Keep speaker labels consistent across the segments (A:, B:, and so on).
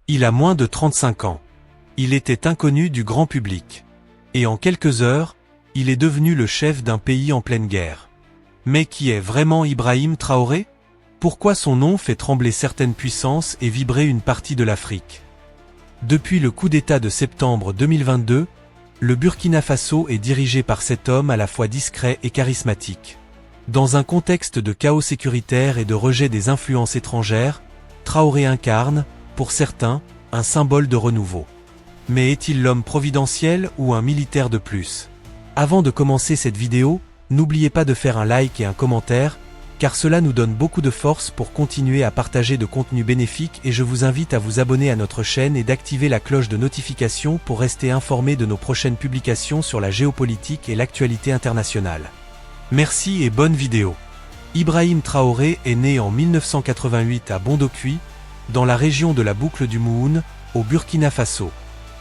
A: Il a moins de 35 ans. Il était inconnu du grand public. Et en quelques heures, il est devenu le chef d'un pays en pleine guerre. Mais qui est vraiment Ibrahim Traoré? Pourquoi son nom fait trembler certaines puissances et vibrer une partie de l'Afrique? Depuis le coup d'État de septembre 2022, le Burkina Faso est dirigé par cet homme à la fois discret et charismatique. Dans un contexte de chaos sécuritaire et de rejet des influences étrangères, Traoré incarne, pour certains, un symbole de renouveau. Mais est-il l'homme providentiel ou un militaire de plus? Avant de commencer cette vidéo, n'oubliez pas de faire un like et un commentaire, car cela nous donne beaucoup de force pour continuer à partager de contenus bénéfiques et je vous invite à vous abonner à notre chaîne et d'activer la cloche de notification pour rester informé de nos prochaines publications sur la géopolitique et l'actualité internationale. Merci et bonne vidéo. Ibrahim Traoré est né en 1988 à Bondokui, dans la région de la boucle du Mouhoun, au Burkina Faso.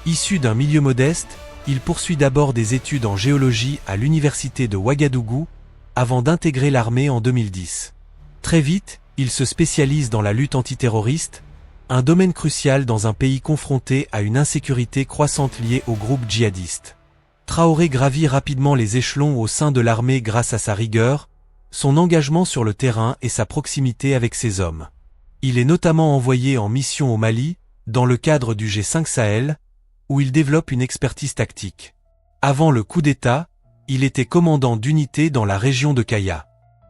A: Issu d'un milieu modeste, il poursuit d'abord des études en géologie à l'université de Ouagadougou, avant d'intégrer l'armée en 2010. Très vite, il se spécialise dans la lutte antiterroriste, un domaine crucial dans un pays confronté à une insécurité croissante liée aux groupes djihadistes. Traoré gravit rapidement les échelons au sein de l'armée grâce à sa rigueur, son engagement sur le terrain et sa proximité avec ses hommes. Il est notamment envoyé en mission au Mali, dans le cadre du G5 Sahel, où il développe une expertise tactique. Avant le coup d'État, il était commandant d'unité dans la région de Kaya.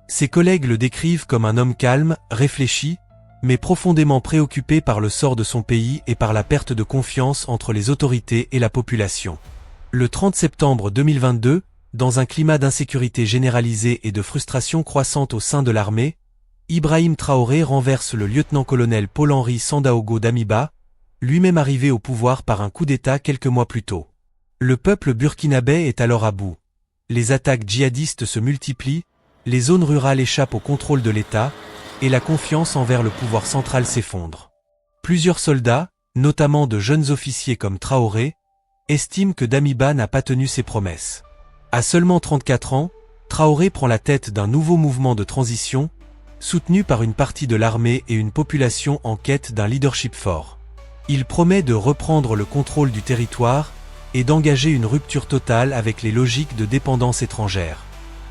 A: Ses collègues le décrivent comme un homme calme, réfléchi, mais profondément préoccupé par le sort de son pays et par la perte de confiance entre les autorités et la population. Le 30 septembre 2022, dans un climat d'insécurité généralisée et de frustration croissante au sein de l'armée, Ibrahim Traoré renverse le lieutenant-colonel Paul-Henri Sandaogo Damiba, lui-même arrivé au pouvoir par un coup d'État quelques mois plus tôt. Le peuple burkinabé est alors à bout. Les attaques djihadistes se multiplient, les zones rurales échappent au contrôle de l'État, et la confiance envers le pouvoir central s'effondre. Plusieurs soldats, notamment de jeunes officiers comme Traoré, estiment que Damiba n'a pas tenu ses promesses. À seulement 34 ans, Traoré prend la tête d'un nouveau mouvement de transition, soutenu par une partie de l'armée et une population en quête d'un leadership fort. Il promet de reprendre le contrôle du territoire, et d'engager une rupture totale avec les logiques de dépendance étrangère.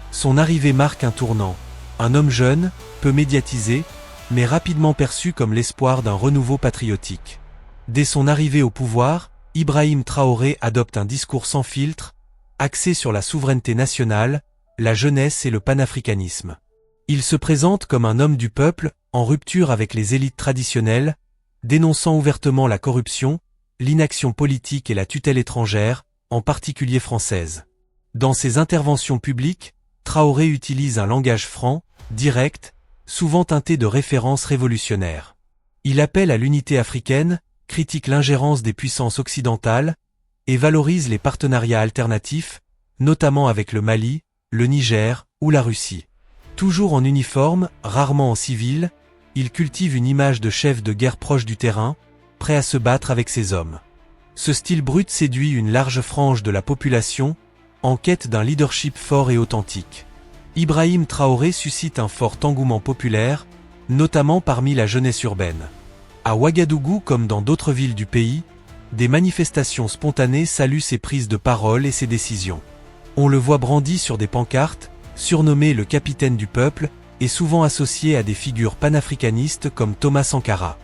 A: Son arrivée marque un tournant, un homme jeune, peu médiatisé, mais rapidement perçu comme l'espoir d'un renouveau patriotique. Dès son arrivée au pouvoir, Ibrahim Traoré adopte un discours sans filtre, axé sur la souveraineté nationale, la jeunesse et le panafricanisme. Il se présente comme un homme du peuple, en rupture avec les élites traditionnelles, dénonçant ouvertement la corruption, l'inaction politique et la tutelle étrangère, en particulier française. Dans ses interventions publiques, Traoré utilise un langage franc, direct, souvent teinté de références révolutionnaires. Il appelle à l'unité africaine, critique l'ingérence des puissances occidentales, et valorise les partenariats alternatifs, notamment avec le Mali, le Niger ou la Russie. Toujours en uniforme, rarement en civil, il cultive une image de chef de guerre proche du terrain, prêt à se battre avec ses hommes. Ce style brut séduit une large frange de la population, en quête d'un leadership fort et authentique. Ibrahim Traoré suscite un fort engouement populaire, notamment parmi la jeunesse urbaine. À Ouagadougou comme dans d'autres villes du pays, des manifestations spontanées saluent ses prises de parole et ses décisions. On le voit brandi sur des pancartes, surnommé le capitaine du peuple, et souvent associé à des figures panafricanistes comme Thomas Sankara.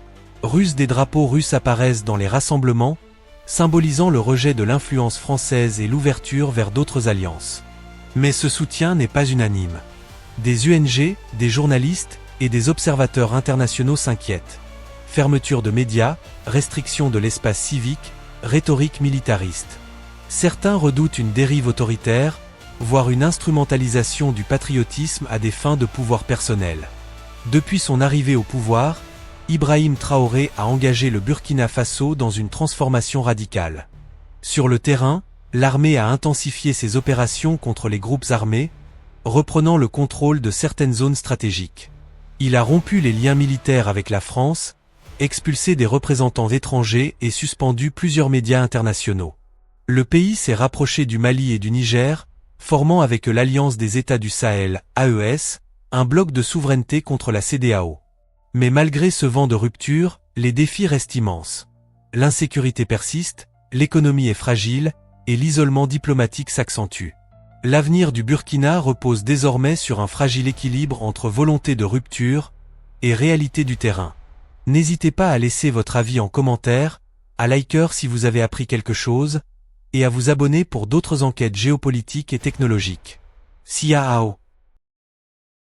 A: Des drapeaux russes apparaissent dans les rassemblements, symbolisant le rejet de l'influence française et l'ouverture vers d'autres alliances. Mais ce soutien n'est pas unanime. Des ONG, des journalistes et des observateurs internationaux s'inquiètent. Fermeture de médias, restriction de l'espace civique, rhétorique militariste. Certains redoutent une dérive autoritaire, voire une instrumentalisation du patriotisme à des fins de pouvoir personnel. Depuis son arrivée au pouvoir, Ibrahim Traoré a engagé le Burkina Faso dans une transformation radicale. Sur le terrain, l'armée a intensifié ses opérations contre les groupes armés, reprenant le contrôle de certaines zones stratégiques. Il a rompu les liens militaires avec la France, expulsé des représentants étrangers et suspendu plusieurs médias internationaux. Le pays s'est rapproché du Mali et du Niger, formant avec eux l'Alliance des États du Sahel, AES, un bloc de souveraineté contre la CEDEAO. Mais malgré ce vent de rupture, les défis restent immenses. L'insécurité persiste, l'économie est fragile, et l'isolement diplomatique s'accentue. L'avenir du Burkina repose désormais sur un fragile équilibre entre volonté de rupture et réalité du terrain. N'hésitez pas à laisser votre avis en commentaire, à liker si vous avez appris quelque chose, et à vous abonner pour d'autres enquêtes géopolitiques et technologiques. Ciao.